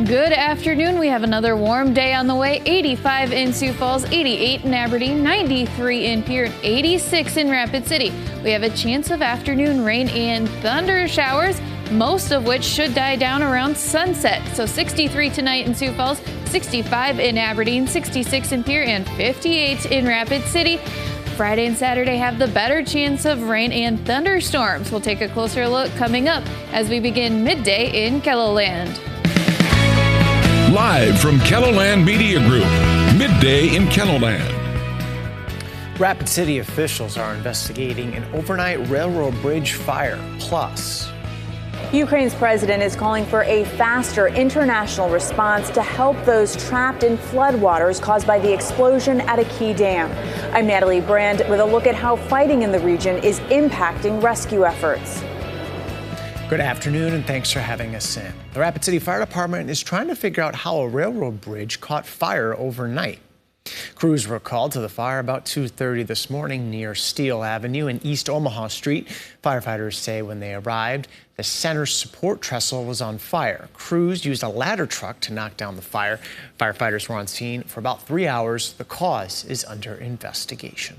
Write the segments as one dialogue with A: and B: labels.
A: Good afternoon. We have another warm day on the way. 85 in Sioux Falls, 88 in Aberdeen, 93 in Pierre, 86 in Rapid City. We have a chance of afternoon rain and thunder showers, most of which should die down around sunset. So 63 tonight in Sioux Falls, 65 in Aberdeen, 66 in Pierre, and 58 in Rapid City. Friday and Saturday have the better chance of rain and thunderstorms. We'll take a closer look coming up as we begin midday in KELOLAND.
B: Live from KELOLAND Media Group, Midday in KELOLAND.
C: Rapid City officials are investigating an overnight railroad bridge fire. Plus,
D: Ukraine's president is calling for a faster international response to help those trapped in floodwaters caused by the explosion at a key dam. I'm Natalie Brand with a look at how fighting in the region is impacting rescue efforts.
C: Good afternoon and thanks for having us in. The Rapid City Fire Department is trying to figure out how a railroad bridge caught fire overnight. Crews were called to the fire about 2:30 this morning near Steele Avenue and East Omaha Street. Firefighters say when they arrived, the center support trestle was on fire. Crews used a ladder truck to knock down the fire. Firefighters were on scene for about 3 hours. The cause is under investigation.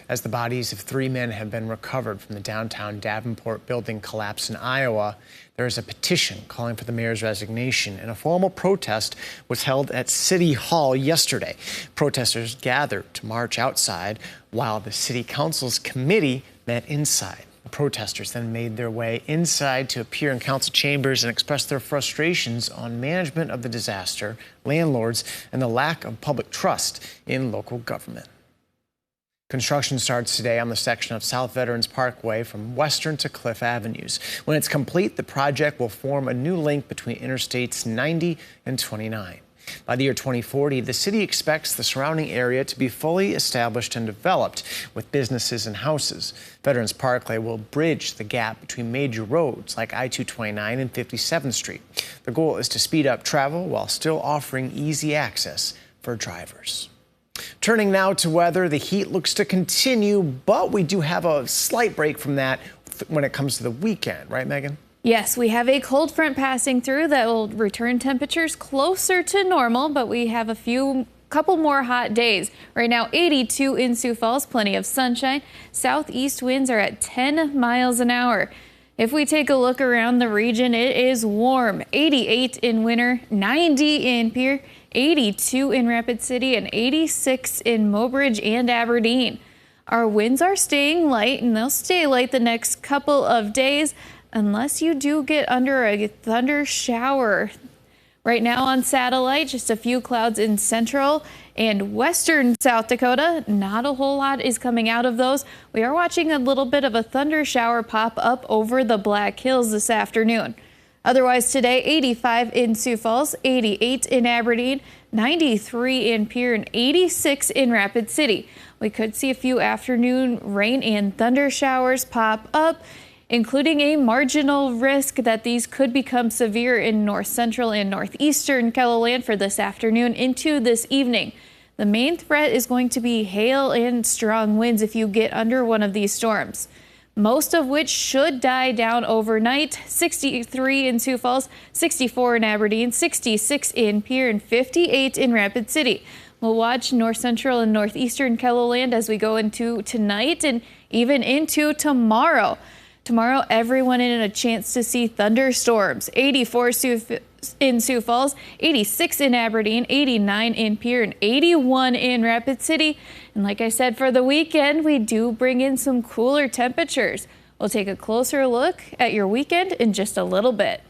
C: As the bodies of 3 men have been recovered from the downtown Davenport building collapse in Iowa, there is a petition calling for the mayor's resignation, and a formal protest was held at City Hall yesterday. Protesters gathered to march outside while the city council's committee met inside. The protesters then made their way inside to appear in council chambers and express their frustrations on management of the disaster, landlords, and the lack of public trust in local government. Construction starts today on the section of South Veterans Parkway from Western to Cliff Avenues. When it's complete, the project will form a new link between Interstates 90 and 29. By the year 2040, the city expects the surrounding area to be fully established and developed with businesses and houses. Veterans Parkway will bridge the gap between major roads like I-229 and 57th Street. The goal is to speed up travel while still offering easy access for drivers. Turning now to weather, the heat looks to continue, but we do have a slight break from that when it comes to the weekend, right, Megan?
A: Yes, we have a cold front passing through that will return temperatures closer to normal, but we have a couple more hot days. Right now, 82 in Sioux Falls, plenty of sunshine. Southeast winds are at 10 miles an hour. If we take a look around the region, it is warm. 88 in Winter, 90 in Pierre, 82 in Rapid City, and 86 in Mobridge and Aberdeen. Our winds are staying light, and they'll stay light the next couple of days unless you do get under a thunder shower. Right now on satellite, just a few clouds in central and western South Dakota. Not a whole lot is coming out of those. We are watching a little bit of a thunder shower pop up over the Black Hills this afternoon. Otherwise today, 85 in Sioux Falls, 88 in Aberdeen, 93 in Pierre, and 86 in Rapid City. We could see a few afternoon rain and thunder showers pop up, including a marginal risk that these could become severe in north central and northeastern KELOLAND for this afternoon into this evening. The main threat is going to be hail and strong winds if you get under one of these storms, most of which should die down overnight. 63 in Sioux Falls, 64 in Aberdeen, 66 in Pierre, and 58 in Rapid City. We'll watch north central and northeastern KELOLAND as we go into tonight and even into tomorrow. Tomorrow, everyone in a chance to see thunderstorms. 84 in Sioux Falls, 86 in Aberdeen, 89 in Pierre, and 81 in Rapid City. And like I said, for the weekend, we do bring in some cooler temperatures. We'll take a closer look at your weekend in just a little bit.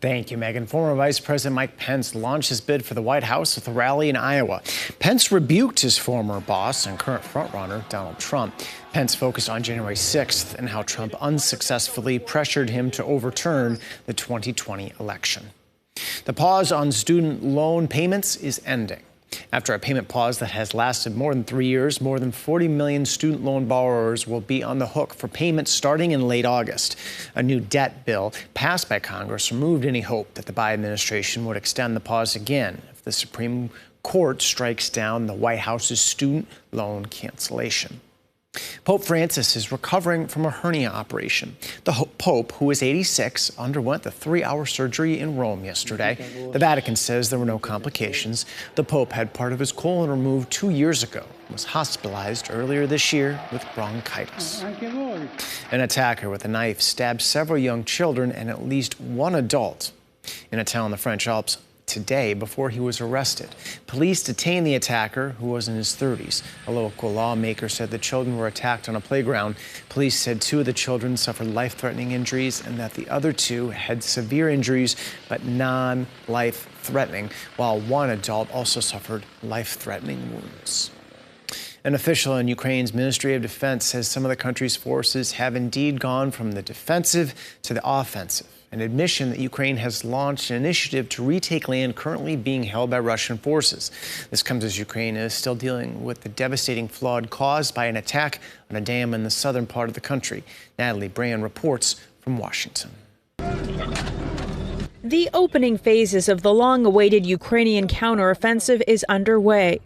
C: Thank you, Megan. Former Vice President Mike Pence launched his bid for the White House with a rally in Iowa. Pence rebuked his former boss and current frontrunner, Donald Trump. Pence focused on January 6th and how Trump unsuccessfully pressured him to overturn the 2020 election. The pause on student loan payments is ending. After a payment pause that has lasted more than 3 years, more than 40 million student loan borrowers will be on the hook for payments starting in late August. A new debt bill passed by Congress removed any hope that the Biden administration would extend the pause again if the Supreme Court strikes down the White House's student loan cancellation. Pope Francis is recovering from a hernia operation. The Pope, who is 86, underwent the 3-hour surgery in Rome yesterday. The Vatican says there were no complications. The Pope had part of his colon removed 2 years ago and was hospitalized earlier this year with bronchitis. An attacker with a knife stabbed several young children and at least one adult in a town in the French Alps today before he was arrested. Police detained the attacker, who was in his 30s. A local lawmaker said the children were attacked on a playground. Police said 2 of the children suffered life-threatening injuries and that the other 2 had severe injuries but non-life-threatening, while one adult also suffered life-threatening wounds. An official in Ukraine's Ministry of Defense says some of the country's forces have indeed gone from the defensive to the offensive, an admission that Ukraine has launched an initiative to retake land currently being held by Russian forces. This comes as Ukraine is still dealing with the devastating flood caused by an attack on a dam in the southern part of the country. Natalie Brand reports from Washington.
E: The opening phases of the long-awaited Ukrainian counteroffensive is underway.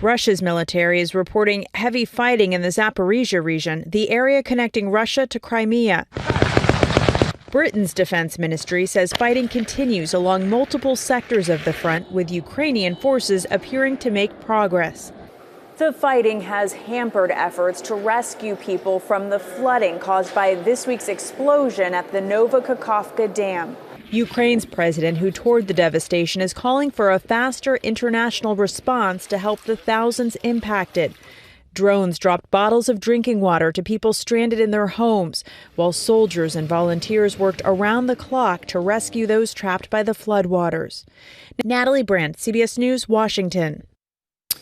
E: Russia's military is reporting heavy fighting in the Zaporizhia region, the area connecting Russia to Crimea. Britain's defense ministry says fighting continues along multiple sectors of the front, with Ukrainian forces appearing to make progress.
D: The fighting has hampered efforts to rescue people from the flooding caused by this week's explosion at the Novokakhovka Dam.
E: Ukraine's president, who toured the devastation, is calling for a faster international response to help the thousands impacted. Drones dropped bottles of drinking water to people stranded in their homes, while soldiers and volunteers worked around the clock to rescue those trapped by the floodwaters. Natalie Brandt, CBS News, Washington.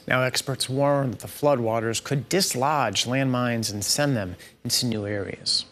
C: Now, experts warn that the floodwaters could dislodge landmines and send them into new areas.